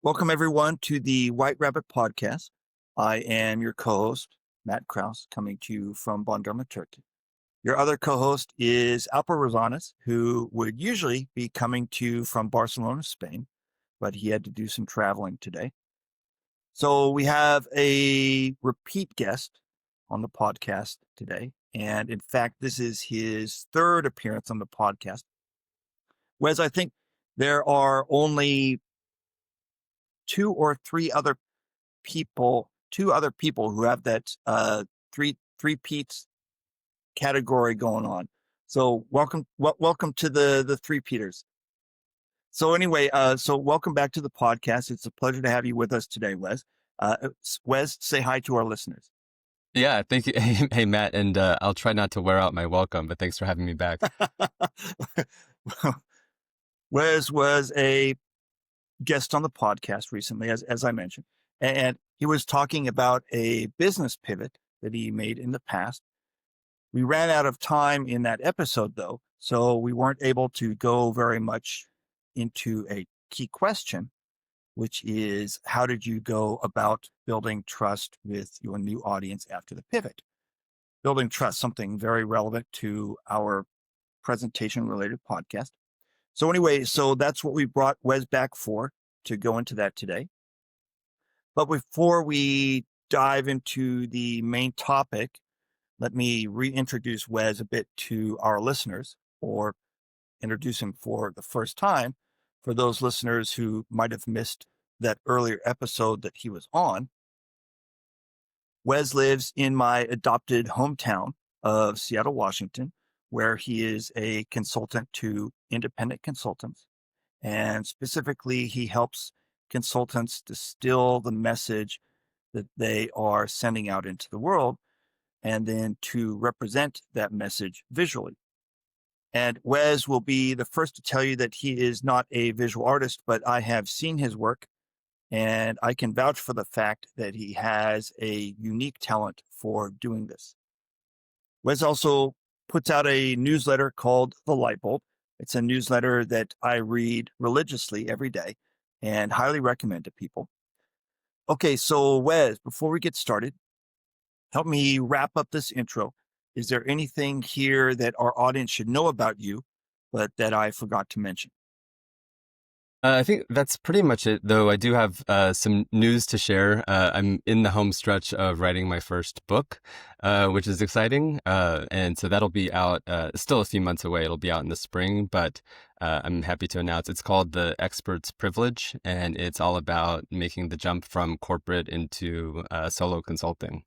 Welcome, everyone, to the White Rabbit Podcast. I am your co-host, Matt Kraus, coming to you from Bandırma, Turkey. Your other co-host is Alper Rosanes, who would usually be coming to you from Barcelona, Spain, but he had to do some traveling today. So we have a repeat guest on the podcast today. And in fact, this is his third appearance on the podcast. Wes, I think there are only two other people who have that three Pete's category going on. So welcome to the three Peters. So anyway, so welcome back to the podcast. It's a pleasure to have you with us today, Wes. Wes, say hi to our listeners. Yeah, thank you. Hey, Matt, and I'll try not to wear out my welcome, but thanks for having me back. Wes was a guest on the podcast recently, as I mentioned, and he was talking about a business pivot that he made in the past. We ran out of time in that episode, though, so we weren't able to go very much into a key question, which is how did you go about building trust with your new audience after the pivot? Building trust, something very relevant to our presentation related podcast. So anyway, so that's what we brought Wes back for, to go into that today. But before we dive into the main topic, let me reintroduce Wes a bit to our listeners, or introduce him for the first time for those listeners who might have missed that earlier episode that he was on. Wes lives in my adopted hometown of Seattle, Washington, where he is a consultant to independent consultants. And specifically, he helps consultants distill the message that they are sending out into the world and then to represent that message visually. And Wes will be the first to tell you that he is not a visual artist, but I have seen his work and I can vouch for the fact that he has a unique talent for doing this. Wes also puts out a newsletter called The Lightbulb. It's a newsletter that I read religiously every day and highly recommend to people. Okay, so Wes, before we get started, help me wrap up this intro. Is there anything here that our audience should know about you, but that I forgot to mention? I think that's pretty much it, though I do have some news to share. I'm in the home stretch of writing my first book, which is exciting. And so that'll be out, still a few months away. It'll be out in the spring, but I'm happy to announce it's called The Expert's Privilege, and it's all about making the jump from corporate into solo consulting.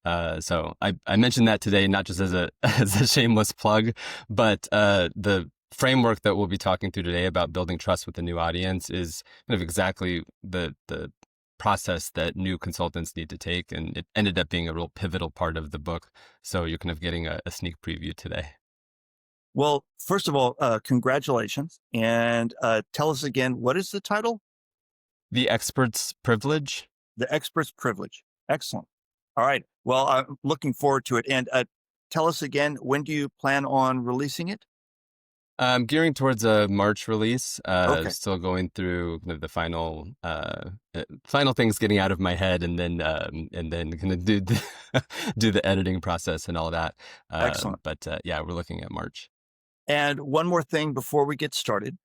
So I mentioned that today, not just as a as a shameless plug, but the framework that we'll be talking through today about building trust with a new audience is kind of exactly the process that new consultants need to take, and it ended up being a real pivotal part of the book. So you're kind of getting a sneak preview today. Well, first of all, congratulations. And tell us again, what is the title? The Expert's Privilege. The Expert's Privilege. Excellent. All right. Well, I'm looking forward to it. And tell us again, when do you plan on releasing it? I'm gearing towards a March release. Okay. Still going through kind of the final things getting out of my head, and then kind of do do the editing process and all that. Excellent. But yeah, we're looking at March. And one more thing before we get started.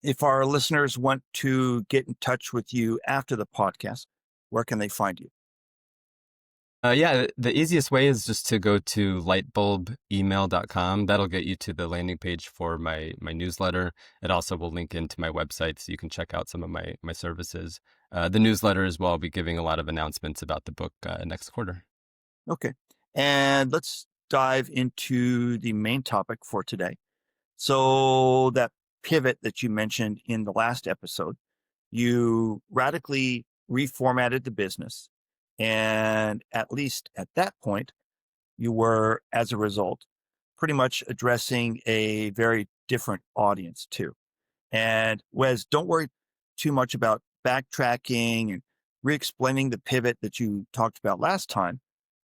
If our listeners want to get in touch with you after the podcast, where can they find you? Yeah, the easiest way is just to go to lightbulbemail.com. That'll get you to the landing page for my newsletter. It also will link into my website so you can check out some of my services. The newsletter as well, I'll be giving a lot of announcements about the book next quarter. Okay. And let's dive into the main topic for today. So that pivot that you mentioned in the last episode, you radically reformatted the business. And at least at that point, you were, as a result, pretty much addressing a very different audience too. And Wes, don't worry too much about backtracking and re-explaining the pivot that you talked about last time.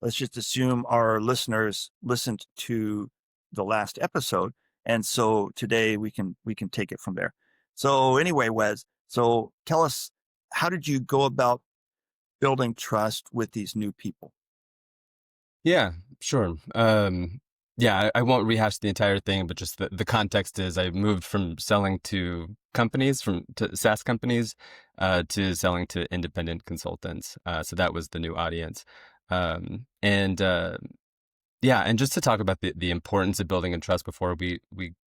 Let's just assume our listeners listened to the last episode. And so today we can take it from there. So anyway, Wes, so tell us, how did you go about building trust with these new people? Yeah, sure. Yeah, I won't rehash the entire thing, but just the context is I moved from selling to companies, from to SaaS companies, to selling to independent consultants. So that was the new audience. And Yeah, and just to talk about the importance of building in trust before we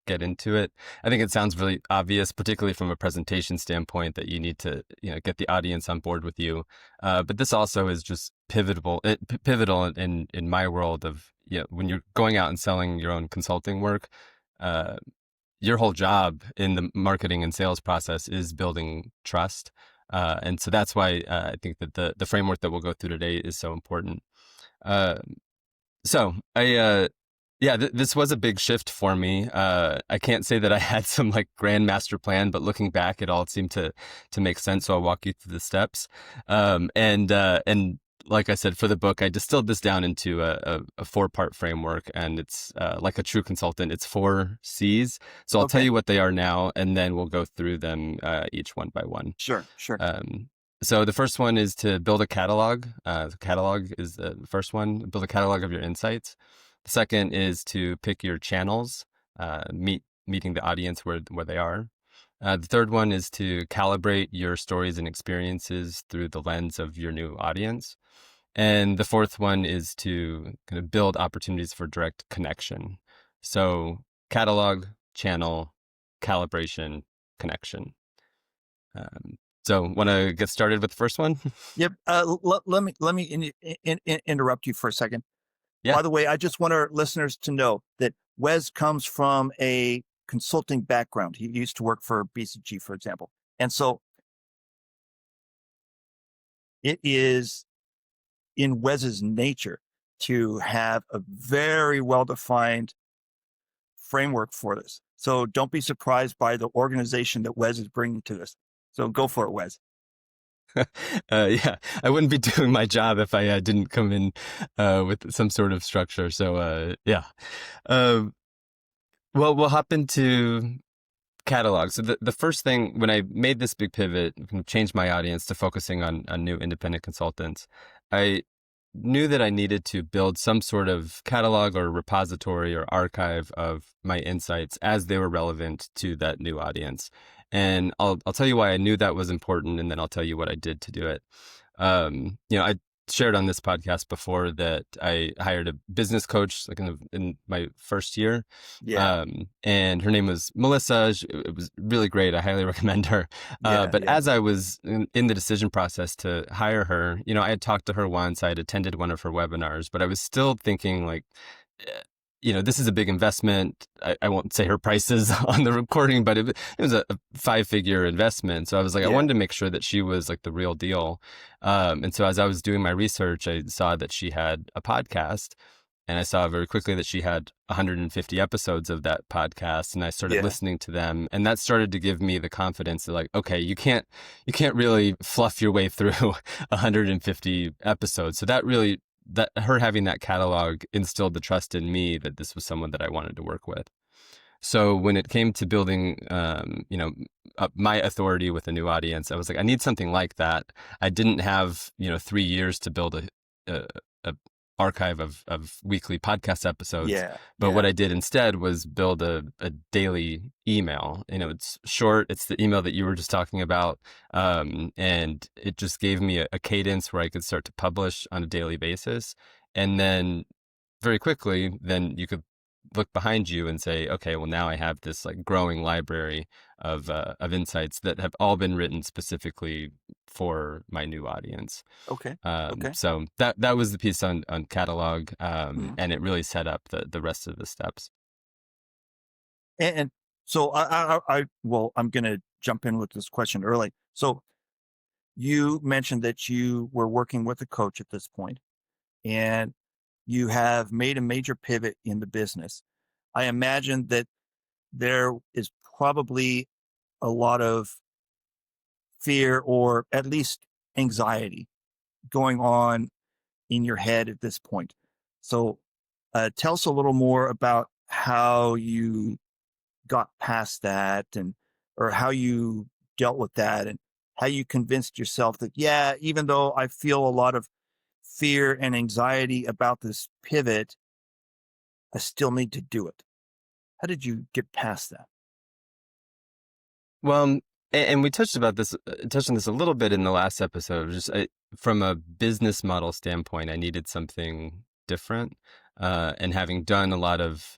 get into it, I think it sounds really obvious, particularly from a presentation standpoint, that you need to get the audience on board with you. But this also is just pivotal in my world of when you're going out and selling your own consulting work. Uh, your whole job in the marketing and sales process is building trust, and so that's why I think that the framework that we'll go through today is so important. Uh, so yeah, this was a big shift for me. I can't say that I had some like grand master plan, but looking back, it all seemed to make sense. So I'll walk you through the steps. And like I said, for the book, I distilled this down into a 4-part framework, and it's like a true consultant. It's 4 C's. So I'll tell Okay. you what they are now, and then we'll go through them each one by one. Sure, sure. Um, so the first one is to build a catalog. The catalog is the first one. Build a catalog of your insights. The second is to pick your channels, meeting the audience where they are. The third one is to calibrate your stories and experiences through the lens of your new audience. And the fourth one is to kind of build opportunities for direct connection. So catalog, channel, calibration, connection. So want to get started with the first one? Yep. Let me interrupt you for a second. Yeah. By the way, I just want our listeners to know that Wes comes from a consulting background. He used to work for BCG, for example. And so it is in Wes's nature to have a very well defined framework for this. So don't be surprised by the organization that Wes is bringing to this. So go for it, Wes. Yeah, I wouldn't be doing my job if I didn't come in with some sort of structure. So yeah. Uh, well, we'll hop into catalog. So the first thing when I made this big pivot, kind of changed my audience to focusing on new independent consultants, I knew that I needed to build some sort of catalog or repository or archive of my insights as they were relevant to that new audience. And I'll tell you why I knew that was important, and then I'll tell you what I did to do it. I shared on this podcast before that I hired a business coach like in my first year. Yeah. And her name was Melissa. It was really great. I highly recommend her. Yeah. But Yeah. as I was in the decision process to hire her, I had talked to her once. I had attended one of her webinars, but I was still thinking like, this is a big investment. I won't say her prices on the recording, but it was a 5-figure investment. So I was like, I Yeah. wanted to make sure that she was like the real deal. And so as I was doing my research, I saw that she had a podcast, and I saw very quickly that she had 150 episodes of that podcast, and I started Yeah. listening to them, and that started to give me the confidence that like, okay, you can't really fluff your way through 150 episodes. So that her having that catalog instilled the trust in me that this was someone that I wanted to work with. So when it came to building, my authority with a new audience, I was like, I need something like that. I didn't have, 3 years to build a archive of weekly podcast episodes. Yeah. But what Yeah. I did instead was build a daily email. It's short. It's the email that you were just talking about. And it just gave me a cadence where I could start to publish on a daily basis. And then very quickly, then you could look behind you and say, okay, well now I have this like growing library of insights that have all been written specifically for my new audience. Okay. Okay. So that was the piece on catalog, Mhm. and it really set up the rest of the steps. And so well, I'm going to jump in with this question early. So you mentioned that you were working with a coach at this point, and you have made a major pivot in the business. I imagine that there is probably a lot of fear or at least anxiety going on in your head at this point. So tell us a little more about how you got past that, and or how you dealt with that, and how you convinced yourself that, yeah, even though I feel a lot of fear and anxiety about this pivot, I still need to do it. How did you get past that? Well, and we touched on this a little bit in the last episode. Just from a business model standpoint, I needed something different. And having done a lot of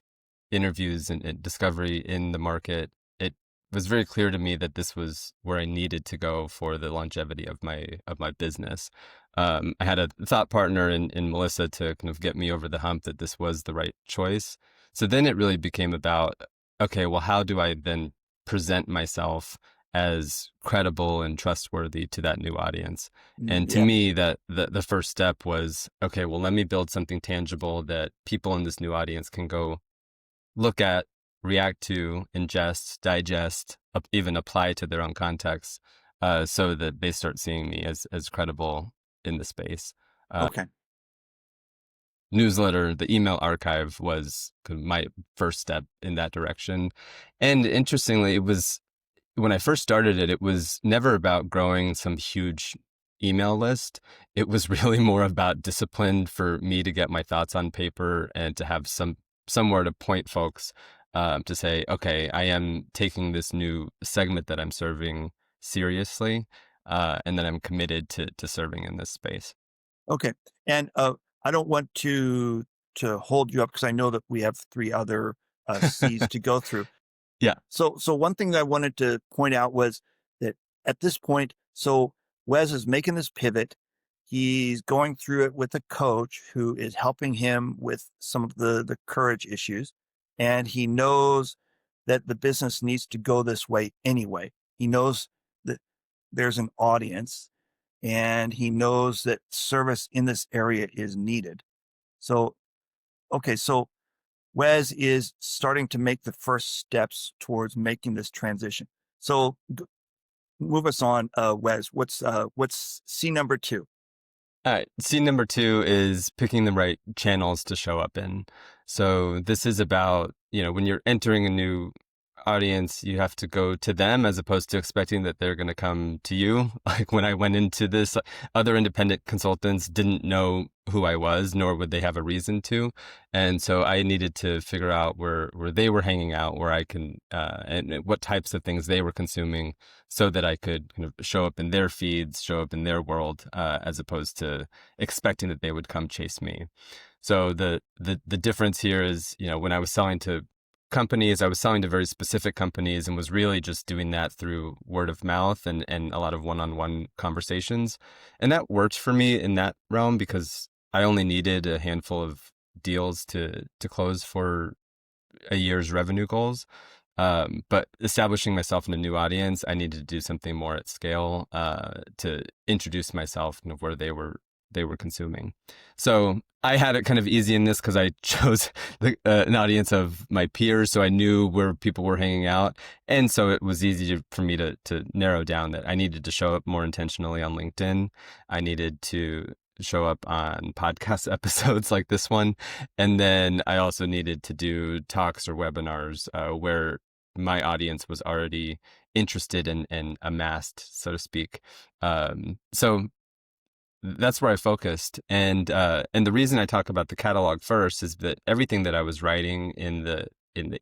interviews and discovery in the market, it was very clear to me that this was where I needed to go for the longevity of my business. I had a thought partner in Melissa to kind of get me over the hump that this was the right choice. So then it really became about, okay, well, how do I then present myself as credible and trustworthy to that new audience? And to Yeah. me, that the first step was, okay, well, let me build something tangible that people in this new audience can go look at, react to, ingest, digest, even apply to their own context, so that they start seeing me as credible in the space. Uh, Okay. Newsletter, the email archive was my first step in that direction. And interestingly, it was when I first started it, it was never about growing some huge email list. It was really more about discipline for me to get my thoughts on paper and to have somewhere to point folks, to say, okay, I am taking this new segment that I'm serving seriously, and that I'm committed to serving in this space. Okay. And I don't want to hold you up because I know that we have three other C's to go through. Yeah. So one thing that I wanted to point out was that at this point, so Wes is making this pivot. He's going through it with a coach who is helping him with some of the courage issues, and he knows that the business needs to go this way anyway. He knows that there's an audience, and he knows that service in this area is needed. So okay, so Wes is starting to make the first steps towards making this transition. So move us on, Wes. What's C number two? All right. Scene number two is picking the right channels to show up in. So this is about, when you're entering a new audience, you have to go to them as opposed to expecting that they're going to come to you. Like when I went into this, other independent consultants didn't know who I was, nor would they have a reason to. And so I needed to figure out where they were hanging out, where I can, and what types of things they were consuming so that I could kind of show up in their feeds, show up in their world, as opposed to expecting that they would come chase me. So the difference here is, when I was selling to companies, I was selling to very specific companies and was really just doing that through word of mouth and a lot of one-on-one conversations. And that worked for me in that realm because I only needed a handful of deals to close for a year's revenue goals. But establishing myself in a new audience, I needed to do something more at scale, to introduce myself and where they were consuming. So I had it kind of easy in this because I chose an audience of my peers, so I knew where people were hanging out, and so it was easy for me to narrow down that I needed to show up more intentionally on LinkedIn. I needed to show up on podcast episodes like this one, and then I also needed to do talks or webinars, where my audience was already interested and amassed, so to speak. So that's where I focused. And the reason I talk about the catalog first is that everything that I was writing in the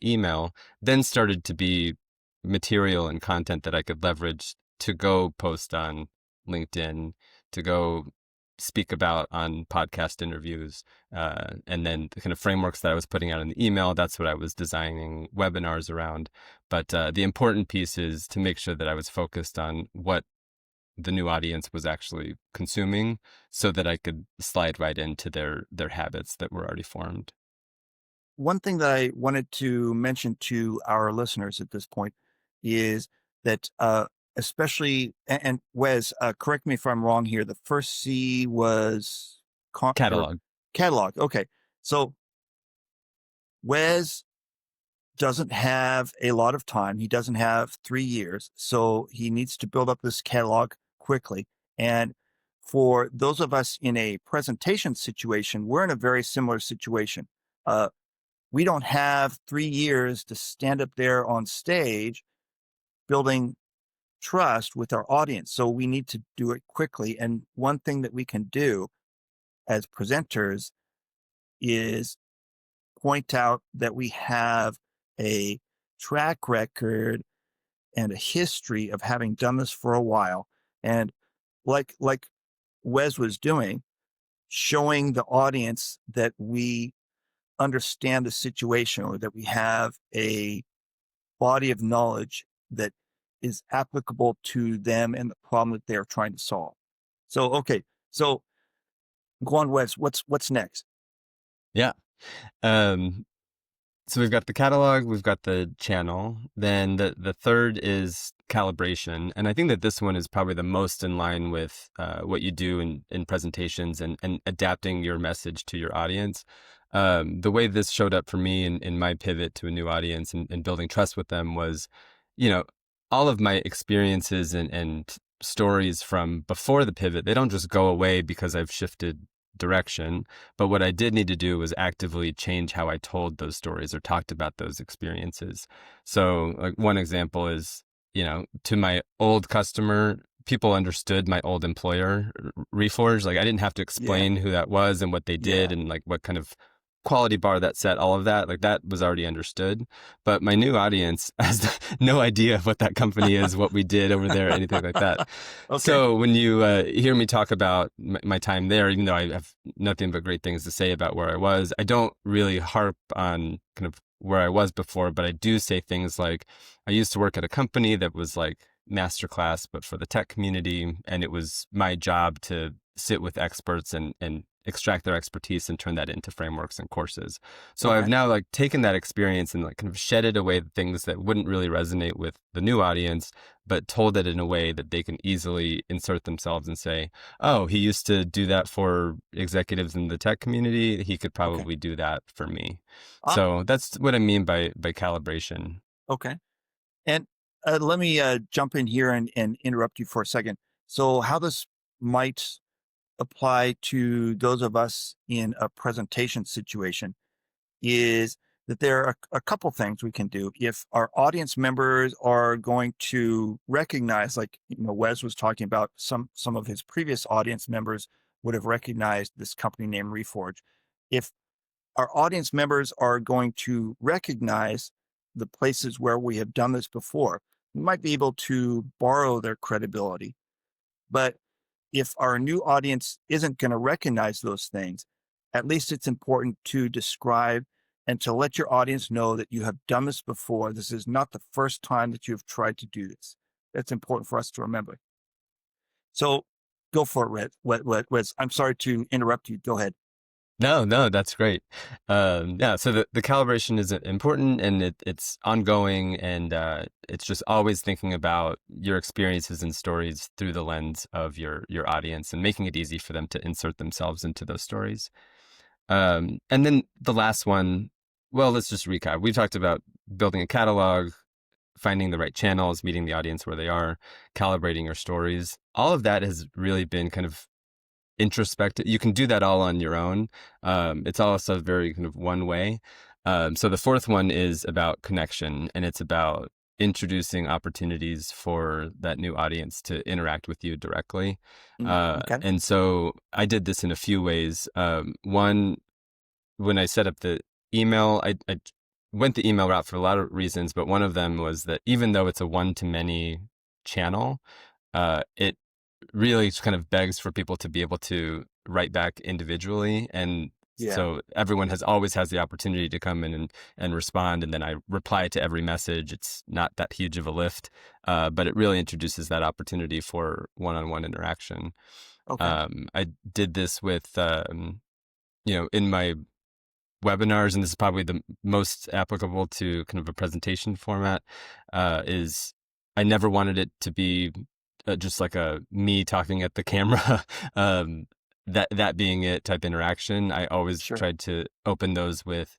email then started to be material and content that I could leverage to go post on LinkedIn, to go speak about on podcast interviews, and then the kind of frameworks that I was putting out in the email, that's what I was designing webinars around. But the important piece is to make sure that I was focused on what the new audience was actually consuming so that I could slide right into their habits that were already formed. One thing that I wanted to mention to our listeners at this point is that, especially, and Wes, correct me if I'm wrong here. The first C was or Catalog. catalog. Okay, so Wes doesn't have a lot of time. He doesn't have 3 years, so he needs to build up this catalog quickly. And for those of us in a presentation situation, we're in a very similar situation. Uh, we don't have 3 years to stand up there on stage building trust with our audience. So we need to do it quickly. And one thing that we can do as presenters is point out that we have a track record and a history of having done this for a while. And like Wes was doing, showing the audience that we understand the situation or that we have a body of knowledge that is applicable to them and the problem that they're trying to solve. So, okay. So go on, Wes, what's next? Yeah. Um, So we've got the catalog, we've got the channel. Then the third is calibration. And I think that this one is probably the most in line with what you do in presentations and adapting your message to your audience. The way this showed up for me in my pivot to a new audience and building trust with them was, you know, all of my experiences and stories from before the pivot, they don't just go away because I've shifted direction. But what I did need to do was actively change how I told those stories or talked about those experiences. So, like, one example is, to my old customer, people understood my old employer, Reforge. Like, I didn't have to Yeah, explain who that was and what they did yeah. and like what kind of quality bar that set, all of that. Like, that was already understood. But my new audience has no idea what that company is, what we did over there, anything like that. Okay. So when you hear me talk about my time there, even though I have nothing but great things to say about where I was, I don't really harp on kind of where I was before, but I do say things like, I used to work at a company that was like masterclass, but for the tech community. And it was my job to sit with experts and extract their expertise and turn that into frameworks and courses. So I've Okay. now like taken that experience and like kind of shedded away the things that wouldn't really resonate with the new audience, but told it in a way that they can easily insert themselves and say, oh, he used to do that for executives in the tech community. He could Okay. probably do that for me. Ah, So that's what I mean by calibration. okay. And let me jump in here and interrupt you for a second. So, how this might apply to those of us in a presentation situation is that there are a couple things we can do. If our audience members are going to recognize, like Wes was talking about, some of his previous audience members would have recognized this company named Reforge. If our audience members are going to recognize the places where we have done this before, we might be able to borrow their credibility. But if our new audience isn't going to recognize those things, at least it's important to describe and to let your audience know that you have done this before. This is not the first time that you have tried to do this. That's important for us to remember. So go for it, Wes. I'm sorry to interrupt you. Go ahead. No, no, that's great. Yeah, so the calibration is important and it's ongoing and it's just always thinking about your experiences and stories through the lens of your audience and making it easy for them to insert themselves into those stories. And then the last one, well, let's just recap. We talked about building a catalog, finding the right channels, meeting the audience where they are, calibrating your stories. All of that has really been kind of introspective. You can do that all on your own. It's also very kind of one way. So the fourth one is about connection, and it's about introducing opportunities for that new audience to interact with you directly. Okay. And so I did this in a few ways. One, when I set up the email, I went the email route for a lot of reasons, but one of them was that even though it's a one-to-many channel, it really kind of begs for people to be able to write back individually. And Yeah. so everyone always has the opportunity to come in and respond. And then I reply to every message. It's not that huge of a lift, but it really introduces that opportunity for one-on-one interaction. Okay. I did this with, in my webinars, and this is probably the most applicable to kind of a presentation format, is I never wanted it to be just like a me talking at the camera, that being it type interaction. I always Sure. tried to open those with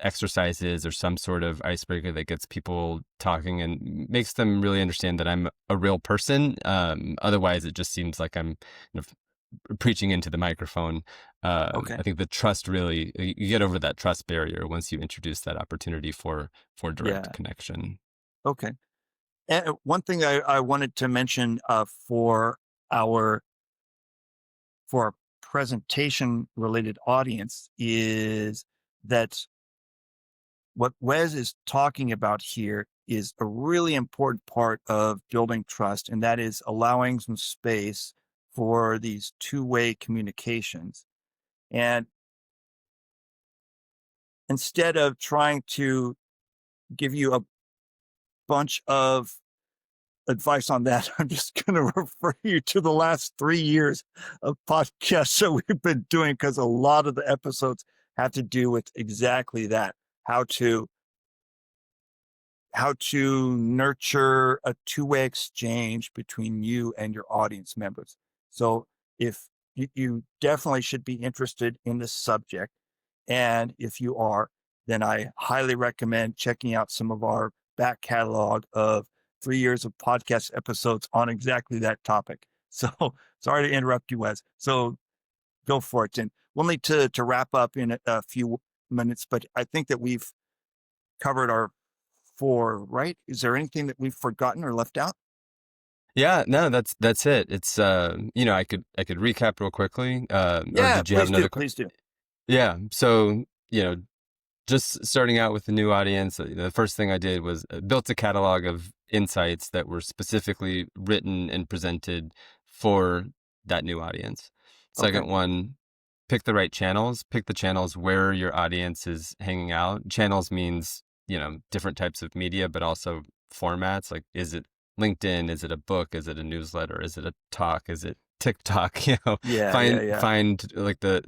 exercises or some sort of icebreaker that gets people talking and makes them really understand that I'm a real person. Otherwise, it just seems like I'm preaching into the microphone. Okay. I think the trust really, you get over that trust barrier once you introduce that opportunity for direct Yeah. connection. Okay. And one thing I wanted to mention our for our presentation related audience is that what Wes is talking about here is a really important part of building trust, and that is allowing some space for these two-way communications. And instead of trying to give you a bunch of advice on that, I'm just going to refer you to the last 3 years of podcasts that we've been doing, because a lot of the episodes have to do with exactly that, how to nurture a two-way exchange between you and your audience members. So if you definitely should be interested in this subject, and if you are, then I highly recommend checking out some of our back catalog of 3 years of podcast episodes on exactly that topic. So sorry to interrupt you, Wes. So go for it. And we'll need to wrap up in a few minutes, but I think that we've covered our four, right? Is there anything that we've forgotten or left out? Yeah, no, that's it. It's I could recap real quickly. Or Yeah, did you have please do. another? Please do. Yeah. So just starting out with a new audience, the first thing I did was built a catalog of insights that were specifically written and presented for that new audience. Okay. Second one, pick the right channels. Pick the channels where your audience is hanging out. Channels means, different types of media, but also formats. Like, is it LinkedIn? Is it a book? Is it a newsletter? Is it a talk? Is it TikTok? Yeah, yeah, yeah. Find like the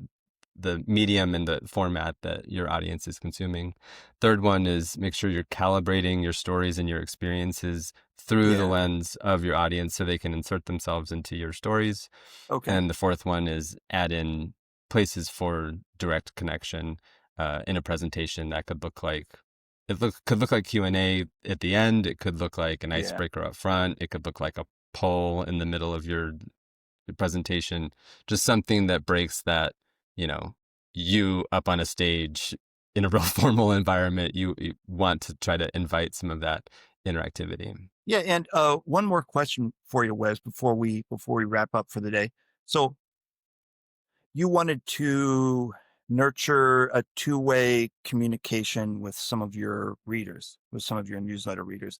medium and the format that your audience is consuming. Third one is make sure you're calibrating your stories and your experiences through the Yeah. lens of your audience so they can insert themselves into your stories. Okay. And the fourth one is add in places for direct connection in a presentation that could look like could look like Q&A at the end. It could look like an Yeah. icebreaker up front. It could look like a poll in the middle of your presentation, just something that breaks that, you know, you up on a stage in a real formal environment. You want to try to invite some of that interactivity. Yeah. And one more question for you, Wes, before we wrap up for the day. So you wanted to nurture a two-way communication with some of your readers, with some of your newsletter readers.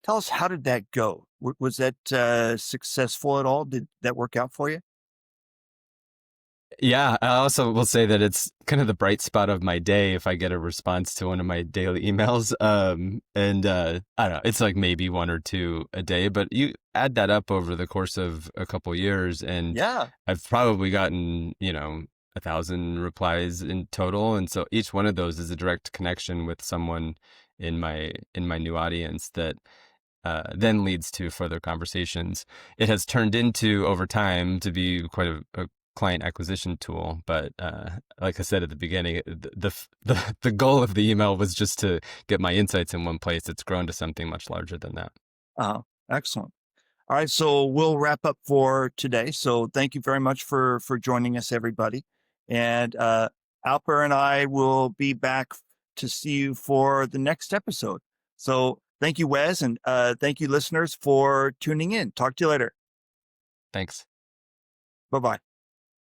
Tell us, how did that go? Was that successful at all? Did that work out for you? Yeah, I also will say that it's kind of the bright spot of my day if I get a response to one of my daily emails. And I don't know, it's like maybe one or two a day, but you add that up over the course of a couple years, and Yeah. I've probably gotten, 1,000 replies in total. And so each one of those is a direct connection with someone in my new audience that then leads to further conversations. It has turned into, over time, to be quite a client acquisition tool. But like I said at the beginning, the goal of the email was just to get my insights in one place. It's grown to something much larger than that. Excellent. All right, so we'll wrap up for today. So thank you very much for joining us, everybody. And Alper and I will be back to see you for the next episode. So thank you, Wes, and thank you, listeners, for tuning in. Talk to you later. Thanks. Bye bye.